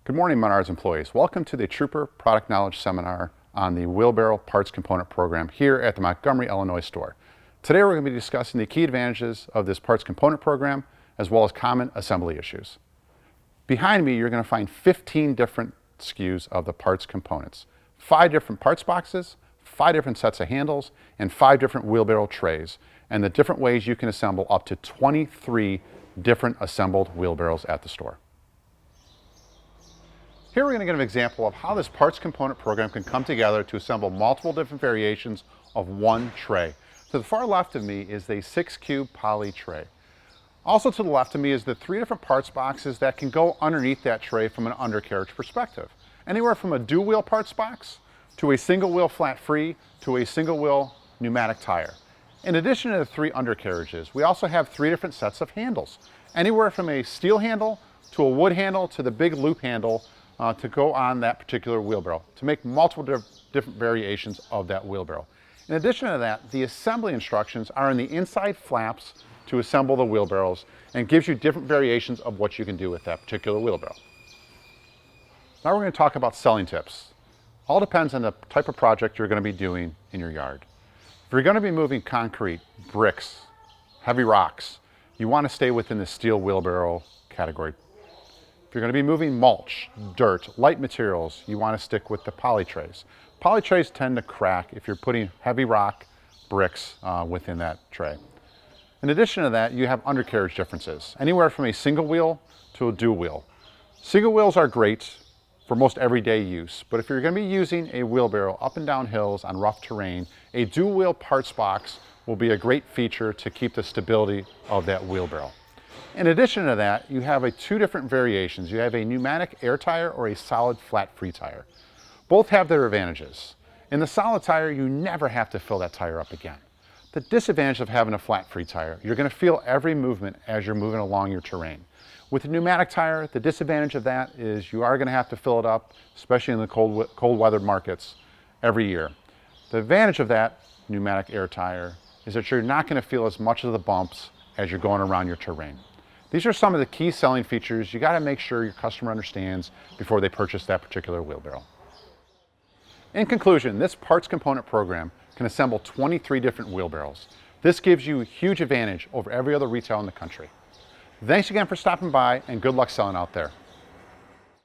Good morning, Menards employees. Welcome to the Truper Product Knowledge Seminar on the Wheelbarrow Parts Component Program here at the Montgomery, Illinois store. Today we're going to be discussing the key advantages of this parts component program as well as common assembly issues. Behind me you're going to find 15 different SKUs of the parts components, 5 different parts boxes, 5 different sets of handles, and 5 different wheelbarrow trays, and the different ways you can assemble up to 23 different assembled wheelbarrows at the store. Here we're going to get an example of how this parts component program can come together to assemble multiple different variations of one tray. To the far left of me is the 6-cube poly tray. Also to the left of me is the 3 different parts boxes that can go underneath that tray from an undercarriage perspective. Anywhere from a dual wheel parts box to a single wheel flat free to a single wheel pneumatic tire. In addition to the 3 undercarriages, we also have 3 different sets of handles. Anywhere from a steel handle to a wood handle to the big loop handle to go on that particular wheelbarrow, to make multiple different variations of that wheelbarrow. In addition to that, the assembly instructions are in the inside flaps to assemble the wheelbarrows and gives you different variations of what you can do with that particular wheelbarrow. Now we're going to talk about selling tips. All depends on the type of project you're going to be doing in your yard. If you're going to be moving concrete, bricks, heavy rocks, you want to stay within the steel wheelbarrow category. If you're going to be moving mulch, dirt, light materials, you want to stick with the poly trays. Poly trays tend to crack if you're putting heavy rock, bricks within that tray. In addition to that, you have undercarriage differences, anywhere from a single wheel to a dual wheel. Single wheels are great for most everyday use, but if you're going to be using a wheelbarrow up and down hills on rough terrain, a dual wheel parts box will be a great feature to keep the stability of that wheelbarrow. In addition to that, you have 2 different variations. You have a pneumatic air tire or a solid flat free tire. Both have their advantages. In the solid tire, you never have to fill that tire up again. The disadvantage of having a flat free tire, you're going to feel every movement as you're moving along your terrain. With a pneumatic tire, the disadvantage of that is you are going to have to fill it up, especially in the cold weather markets, every year. The advantage of that pneumatic air tire is that you're not going to feel as much of the bumps as you're going around your terrain. These are some of the key selling features you got to make sure your customer understands before they purchase that particular wheelbarrow. In conclusion, this parts component program can assemble 23 different wheelbarrows. This gives you a huge advantage over every other retail in the country. Thanks again for stopping by and good luck selling out there.